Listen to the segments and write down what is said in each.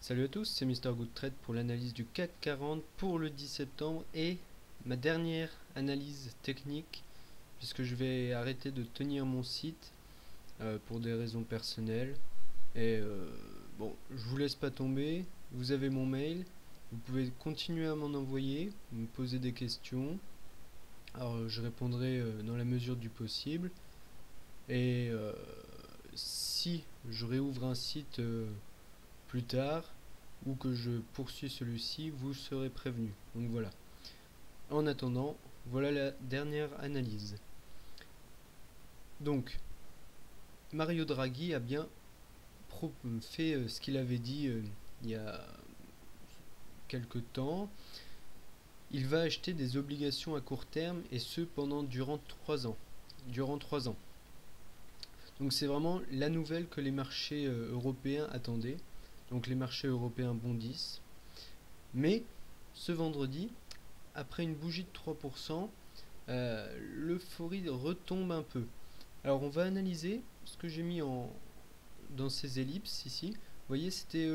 Salut à tous, c'est Mister Good Trade pour l'analyse du CAC 40 pour le 10 septembre et ma dernière analyse technique puisque je vais arrêter de tenir mon site pour des raisons personnelles et bon, je vous laisse pas tomber, vous avez mon mail, vous pouvez continuer à m'en envoyer, me poser des questions, alors je répondrai dans la mesure du possible et si je réouvre un site plus tard ou que je poursuis celui-ci, vous serez prévenu. Donc voilà. En attendant, voilà la dernière analyse. Donc, Mario Draghi a bien fait ce qu'il avait dit il y a quelque temps. Il va acheter des obligations à court terme et ce durant 3 ans. Donc c'est vraiment la nouvelle que les marchés européens attendaient. Donc les marchés européens bondissent. Mais ce vendredi, après une bougie de 3%, l'euphorie retombe un peu. Alors on va analyser ce que j'ai mis dans ces ellipses ici. Vous voyez, c'était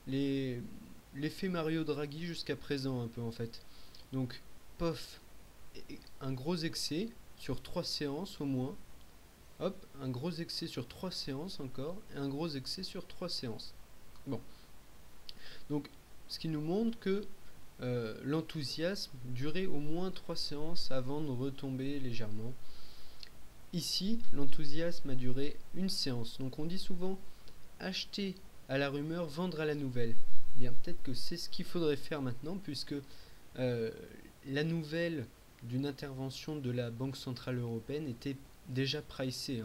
l'effet Mario Draghi jusqu'à présent un peu en fait. Donc, pof, un gros excès sur 3 séances au moins. Hop, un gros excès sur 3 séances encore, et un gros excès sur 3 séances. Bon, donc ce qui nous montre que l'enthousiasme durait au moins 3 séances avant de retomber légèrement. Ici, l'enthousiasme a duré une séance. Donc on dit souvent acheter à la rumeur, vendre à la nouvelle. Eh bien, peut-être que c'est ce qu'il faudrait faire maintenant, puisque la nouvelle d'une intervention de la Banque Centrale Européenne était déjà pricée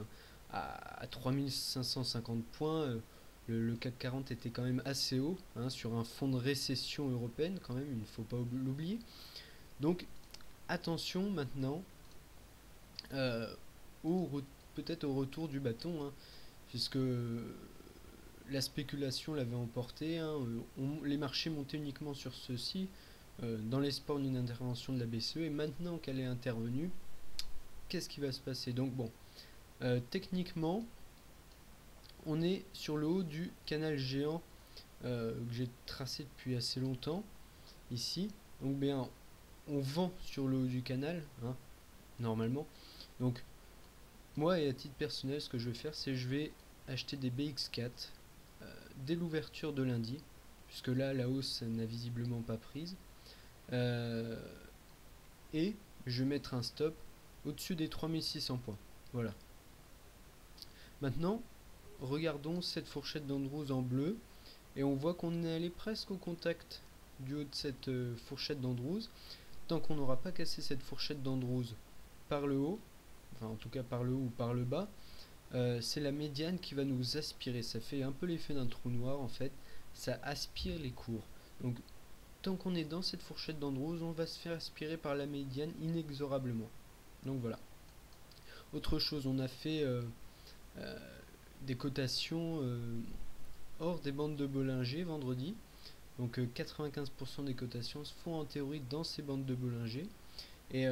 à 3550 points. Le CAC 40 était quand même assez haut, sur un fond de récession européenne quand même, il ne faut pas l'oublier. Donc attention maintenant peut-être au retour du bâton, puisque la spéculation l'avait emporté, les marchés montaient uniquement sur ceci dans l'espoir d'une intervention de la BCE, et maintenant qu'elle est intervenue, qu'est-ce qui va se passer? Donc bon, techniquement, on est sur le haut du canal géant que j'ai tracé depuis assez longtemps, ici. Donc bien, on vend sur le haut du canal, normalement. Donc moi, et à titre personnel, ce que je vais faire, c'est je vais acheter des BX4 dès l'ouverture de lundi, puisque là, la hausse n'a visiblement pas prise. Et je vais mettre un stop au-dessus des 3600 points. Voilà. Maintenant, regardons cette fourchette d'Andrews en bleu, et on voit qu'on est allé presque au contact du haut de cette fourchette d'Andrews. Tant qu'on n'aura pas cassé cette fourchette d'Andrews par le haut, enfin en tout cas par le haut ou par le bas, c'est la médiane qui va nous aspirer. Ça fait un peu l'effet d'un trou noir en fait, ça aspire les cours. Donc tant qu'on est dans cette fourchette d'Andrews, on va se faire aspirer par la médiane inexorablement. Donc voilà. Autre chose, on a fait des cotations hors des bandes de Bollinger vendredi. Donc 95% des cotations se font en théorie dans ces bandes de Bollinger. Et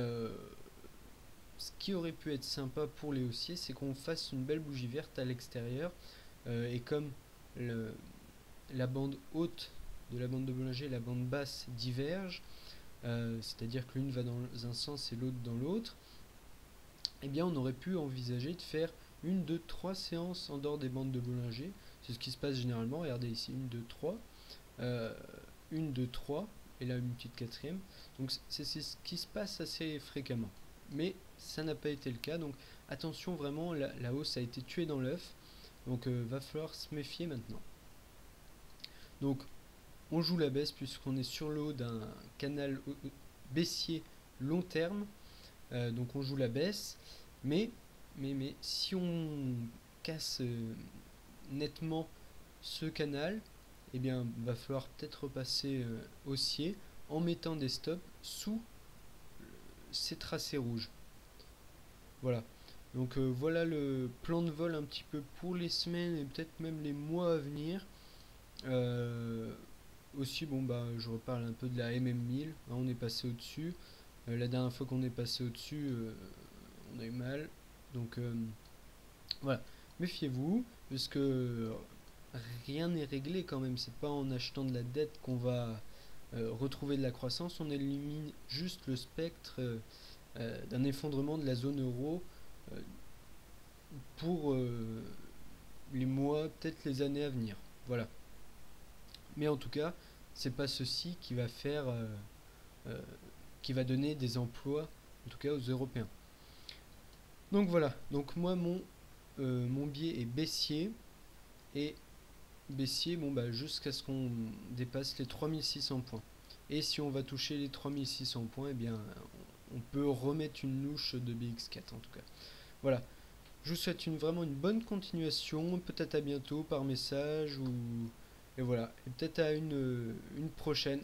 ce qui aurait pu être sympa pour les haussiers, c'est qu'on fasse une belle bougie verte à l'extérieur. Et comme la bande haute de la bande de Bollinger et la bande basse divergent, c'est-à-dire que l'une va dans un sens et l'autre dans l'autre, eh bien on aurait pu envisager de faire une, deux, trois séances en dehors des bandes de Bollinger. C'est ce qui se passe généralement. Regardez ici, une, deux, trois. Une, deux, trois. Et là une petite quatrième. Donc c'est ce qui se passe assez fréquemment. Mais ça n'a pas été le cas. Donc attention, vraiment, la hausse a été tuée dans l'œuf. Donc va falloir se méfier maintenant. Donc on joue la baisse puisqu'on est sur le haut d'un canal baissier long terme. Donc on joue la baisse. Mais si on casse nettement ce canal, eh bien va falloir peut-être repasser haussier en mettant des stops sous ces tracés rouges. Voilà. Donc voilà le plan de vol un petit peu pour les semaines et peut-être même les mois à venir. Aussi, bon bah je reparle un peu de la MM1000. On est passé au-dessus. La dernière fois qu'on est passé au-dessus, on a eu mal. Donc voilà. Méfiez-vous, parce que rien n'est réglé quand même. C'est pas en achetant de la dette qu'on va retrouver de la croissance. On élimine juste le spectre d'un effondrement de la zone euro euh, pour les mois, peut-être les années à venir. Voilà. Mais en tout cas, c'est pas ceci qui va faire, euh, qui va donner des emplois, en tout cas aux Européens. Donc voilà. Donc moi, mon biais est baissier et baissier, bon bah jusqu'à ce qu'on dépasse les 3600 points. Et si on va toucher les 3600 points, eh bien on peut remettre une louche de BX4 en tout cas. Voilà. Je vous souhaite vraiment une bonne continuation, peut-être à bientôt par message ou et voilà, et peut-être à une prochaine.